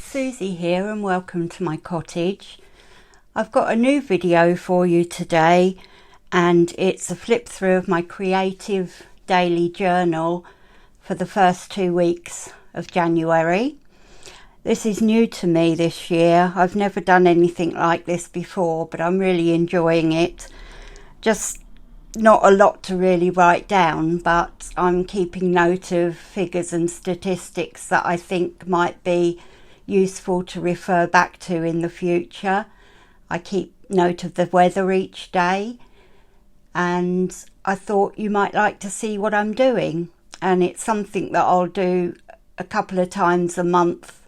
it's Susie here and welcome to my cottage. I've got a new video for you today and it's a flip through of my creative daily journal for the first 2 weeks of January. This is new to me this year. I've never done anything like this before, but I'm really enjoying it. Just not a lot to really write down, but I'm keeping note of figures and statistics that I think might be useful to refer back to in the future. I keep note of the weather each day, and I thought you might like to see what I'm doing, and it's something that I'll do a couple of times a month,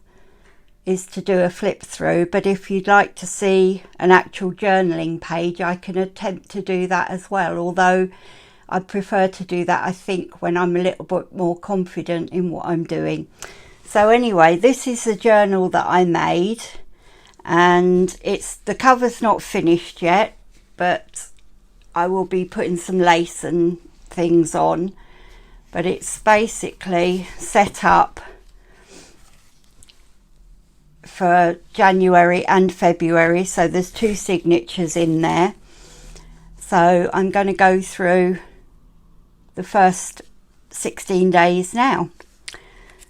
is to do a flip through. But if you'd like to see an actual journaling page, I can attempt to do that as well, although I prefer to do that, I think, when I'm a little bit more confident in what I'm doing. So anyway, this is the journal that I made, and the cover's not finished yet, but I will be putting some lace and things on. But it's basically set up for January and February, so there's 2 signatures in there. So I'm going to go through the first 16 days now.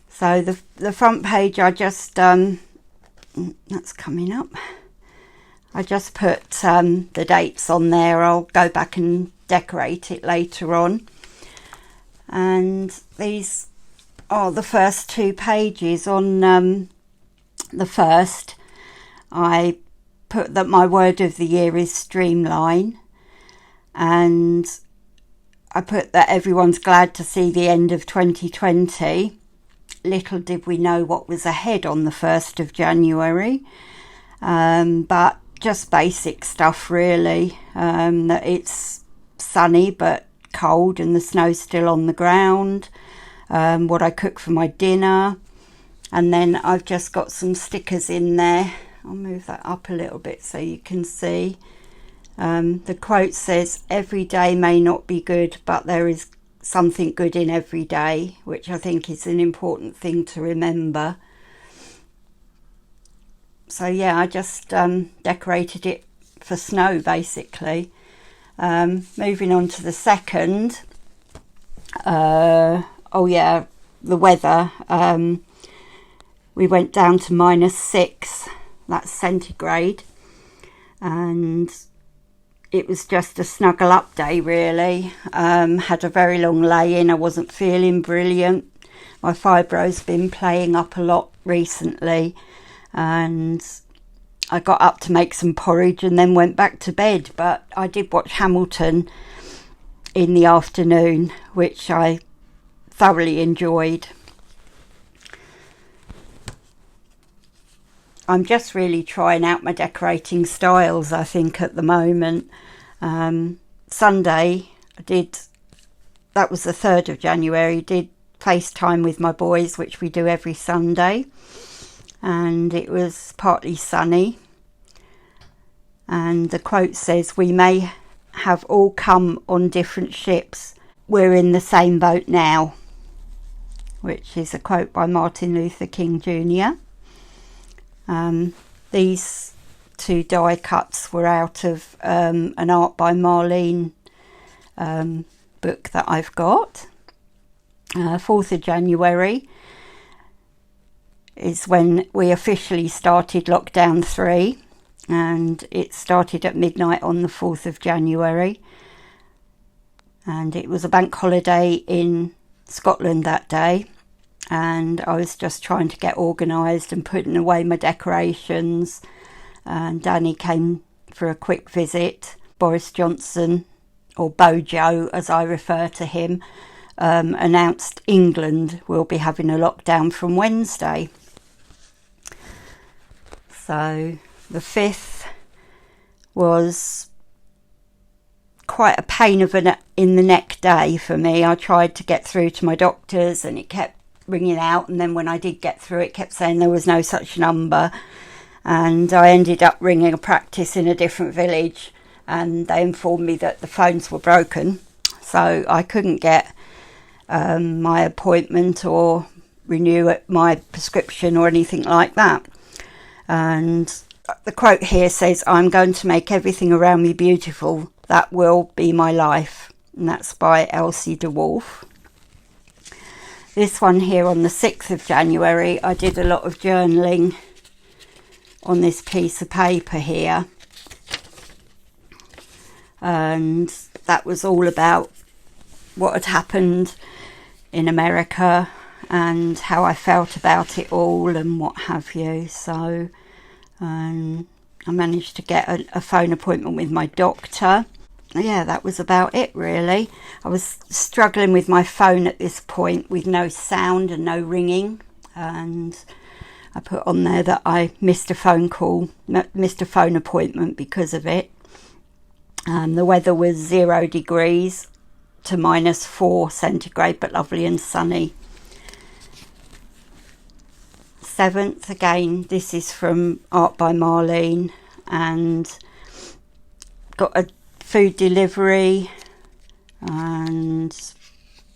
So the front page, I just that's coming up, I just put the dates on there. I'll go back and decorate it later on. And these are the first 2 pages. On the first, I put that my word of the year is streamline, and I put that everyone's glad to see the end of 2020. Little did we know what was ahead on the 1st of January, but just basic stuff really, that it's sunny but cold and the snow's still on the ground, what I cook for my dinner. And then I've just got some stickers in there. I'll move that up a little bit so you can see. The quote says, "Every day may not be good, but there is something good in every day," which I think is an important thing to remember. So yeah, I just decorated it for snow basically. Moving on to the second. Oh yeah, the weather. We went down to -6, that's centigrade, and it was just a snuggle up day really. Had a very long lay-in. I wasn't feeling brilliant. My fibro's been playing up a lot recently, and I got up to make some porridge and then went back to bed. But I did watch Hamilton in the afternoon, which I thoroughly enjoyed. I'm just really trying out my decorating styles, I think, at the moment. Sunday, that was the 3rd of January, did FaceTime with my boys, which we do every Sunday. And it was partly sunny. And the quote says, "We may have all come on different ships. We're in the same boat now," which is a quote by Martin Luther King Jr. These 2 die cuts were out of an Art by Marlene book that I've got. 4th of January is when we officially started lockdown 3, and it started at midnight on the 4th of January, and it was a bank holiday in Scotland that day. And I was just trying to get organised and putting away my decorations. And Danny came for a quick visit. Boris Johnson, or Bojo as I refer to him, announced England will be having a lockdown from Wednesday. So the 5th was quite a pain in the neck day for me. I tried to get through to my doctors and it kept ringing out, and then when I did get through, it kept saying there was no such number, and I ended up ringing a practice in a different village, and they informed me that the phones were broken, so I couldn't get my appointment or renew my prescription or anything like that. And the quote here says, "I'm going to make everything around me beautiful. That will be my life." And that's by Elsie de Wolfe. This one here on the 6th of January, I did a lot of journaling on this piece of paper here. And that was all about what had happened in America and how I felt about it all and what have you. So I managed to get a phone appointment with my doctor. Yeah, that was about it really. I was struggling with my phone at this point with no sound and no ringing, and I put on there that I missed a phone appointment because of it. The weather was 0 degrees to -4 centigrade, but lovely and sunny. 7th, again, this is from Art by Marlene, and got a food delivery, and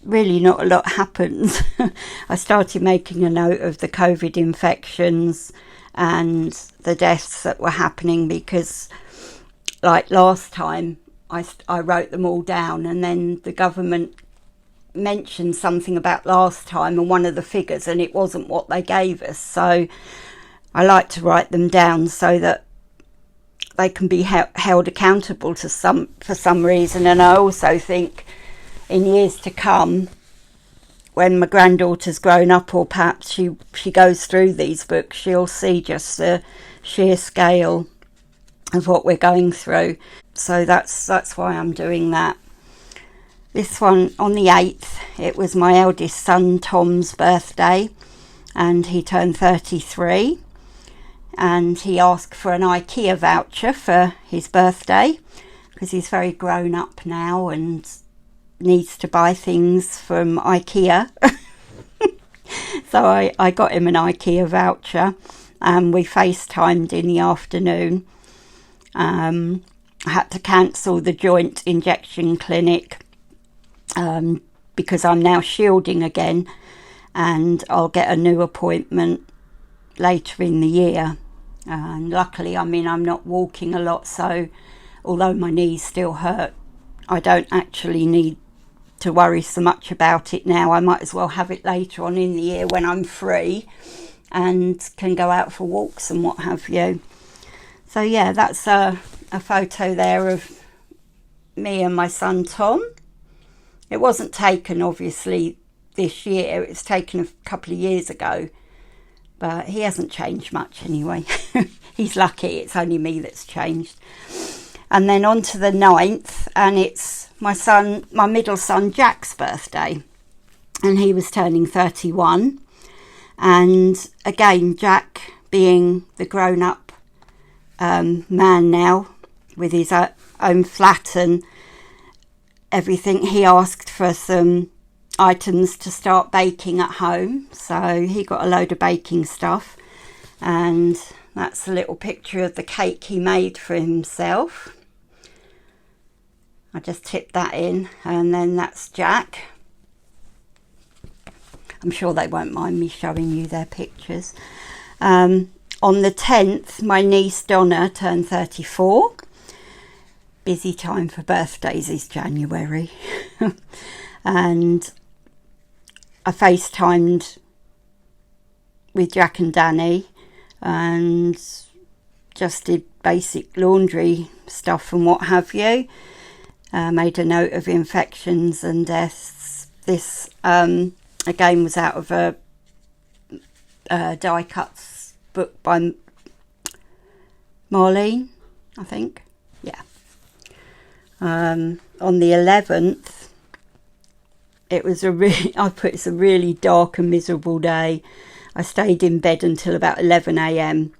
really not a lot happens. I started making a note of the COVID infections and the deaths that were happening, because like last time I wrote them all down, and then the government mentioned something about last time and one of the figures, and it wasn't what they gave us. So I like to write them down so that they can be held accountable for some reason. And I also think in years to come, when my granddaughter's grown up, or perhaps she goes through these books, she'll see just the sheer scale of what we're going through. So that's why I'm doing that. This one on the 8th, it was my eldest son Tom's birthday, and he turned 33, and he asked for an IKEA voucher for his birthday because he's very grown up now and needs to buy things from IKEA. So I got him an IKEA voucher, and we FaceTimed in the afternoon. I had to cancel the joint injection clinic because I'm now shielding again, and I'll get a new appointment later in the year. And luckily, I mean, I'm not walking a lot, so although my knees still hurt, I don't actually need to worry so much about it now. I might as well have it later on in the year when I'm free and can go out for walks and what have you. So yeah, that's a photo there of me and my son Tom. It wasn't taken obviously this year, it was taken a couple of years ago, but he hasn't changed much anyway. He's lucky, it's only me that's changed. And then on to the 9th, and it's my middle son Jack's birthday, and he was turning 31. And again, Jack, being the grown-up man now with his own flat and everything, he asked for some items to start baking at home. So he got a load of baking stuff, and that's a little picture of the cake he made for himself. I just tipped that in, and then that's Jack. I'm sure they won't mind me showing you their pictures. On the 10th, my niece Donna turned 34. Busy time for birthdays is January. And I FaceTimed with Jack and Danny and just did basic laundry stuff and what have you. Made a note of infections and deaths. This again was out of a die cuts book by Marlene, I think. Yeah. On the 11th, it was it's a really dark and miserable day. I stayed in bed until about 11 a.m.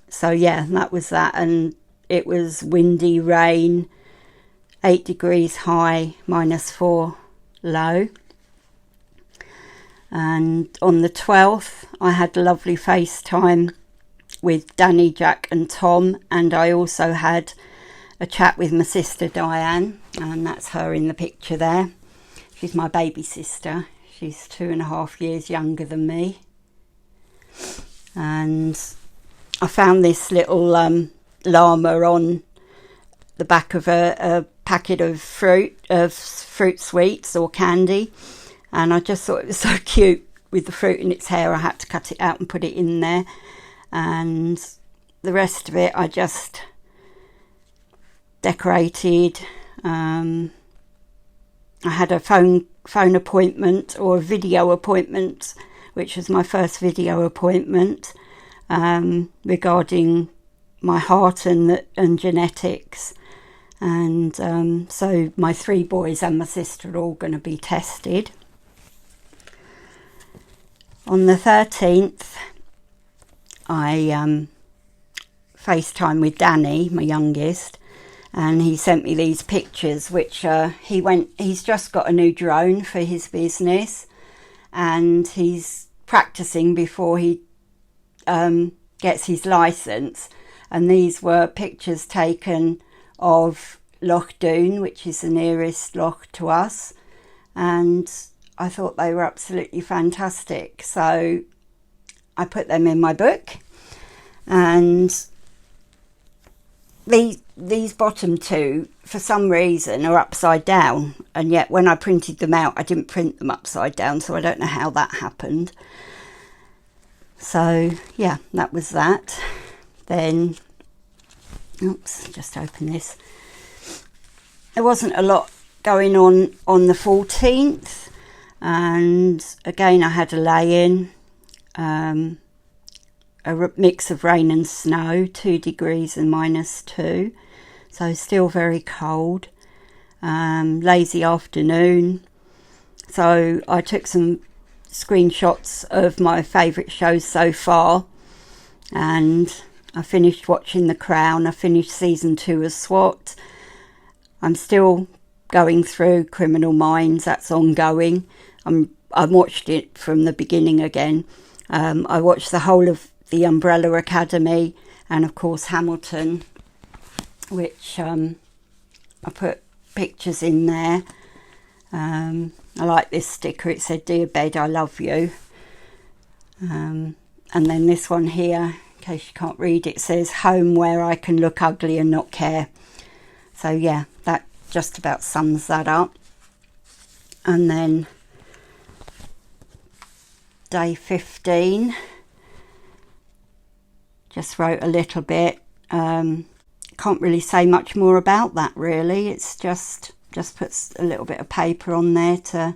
So yeah, that was that. And it was windy, rain, 8 degrees high, -4 low. And on the 12th, I had a lovely FaceTime with Danny, Jack and Tom, and I also had a chat with my sister Diane, and that's her in the picture there. She's my baby sister. She's 2.5 years younger than me. And I found this little llama on the back of a packet of fruit sweets or candy, and I just thought it was so cute with the fruit in its hair. I had to cut it out and put it in there, and the rest of it I just decorated. I had a phone appointment, or a video appointment, which was my first video appointment, regarding my heart and genetics. And so my 3 boys and my sister are all going to be tested. On the 13th, I FaceTime with Danny, my youngest, and he sent me these pictures, which he's just got a new drone for his business, and he's practicing before he gets his license. And these were pictures taken of Loch Doon, which is the nearest loch to us, and I thought they were absolutely fantastic, so I put them in my book. And these bottom 2 for some reason are upside down, and yet when I printed them out I didn't print them upside down, so I don't know how that happened. So yeah, that was that. Then oops, just open this. There wasn't a lot going on the 14th, and again I had a lay-in, a mix of rain and snow, 2 degrees and -2, so still very cold. Lazy afternoon, so I took some screenshots of my favourite shows so far, and I finished watching The Crown. I finished season 2 of SWAT. I'm still going through Criminal Minds. That's ongoing. I watched it from the beginning again. I watched the whole of The Umbrella Academy, and of course Hamilton, which I put pictures in there. I like this sticker. It said, "Dear bed, I love you." And then this one here, in case you can't read it, says, "Home where I can look ugly and not care." So yeah, that just about sums that up. And then day 15, just wrote a little bit. Can't really say much more about that really. It's just puts a little bit of paper on there to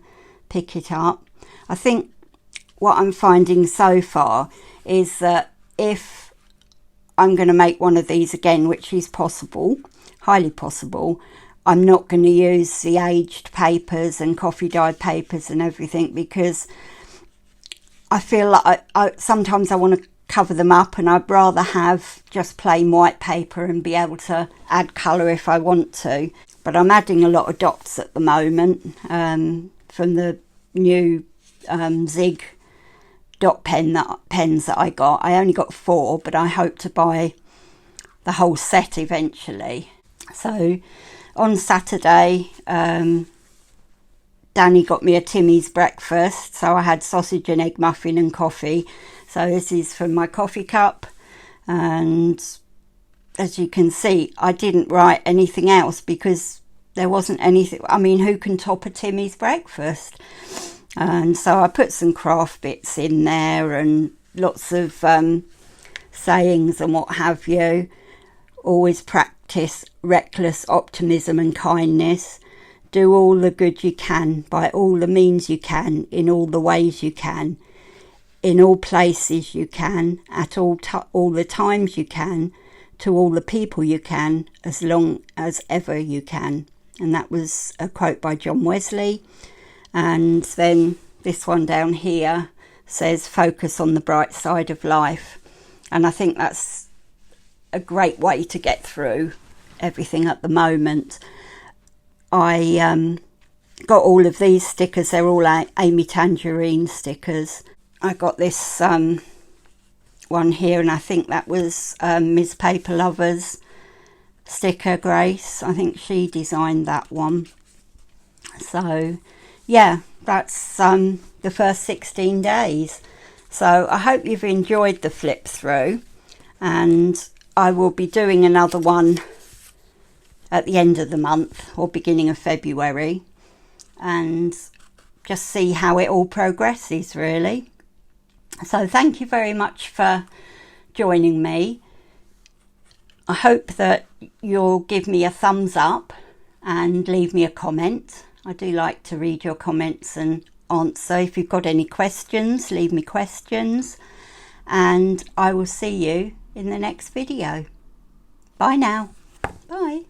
pick it up. I think what I'm finding so far is that if I'm going to make one of these again, which is possible, highly possible, I'm not going to use the aged papers and coffee dyed papers and everything, because I feel like sometimes I want to cover them up, and I'd rather have just plain white paper and be able to add colour if I want to. But I'm adding a lot of dots at the moment from the new Zig dot pens that I got. I only got 4, but I hope to buy the whole set eventually. So on Saturday, Danny got me a Timmy's breakfast, so I had sausage and egg muffin and coffee. So this is from my coffee cup, and as you can see, I didn't write anything else because there wasn't anything. I mean, who can top a Timmy's breakfast? And so I put some craft bits in there and lots of sayings and what have you. Always practice reckless optimism and kindness. Do all the good you can, by all the means you can, in all the ways you can, in all places you can, at all the times you can, to all the people you can, as long as ever you can. And that was a quote by John Wesley. And then this one down here says, focus on the bright side of life. And I think that's a great way to get through everything at the moment. I got all of these stickers. They're all Amy Tangerine stickers. I got this one here, and I think that was Ms. Paper Lover's sticker, Grace. I think she designed that one. So yeah, that's the first 16 days. So I hope you've enjoyed the flip through, and I will be doing another one at the end of the month or beginning of February, and just see how it all progresses really. So thank you very much for joining me. I hope that you'll give me a thumbs up and leave me a comment. I do like to read your comments and answer. If you've got any questions, leave me questions, and I will see you in the next video. Bye now. Bye.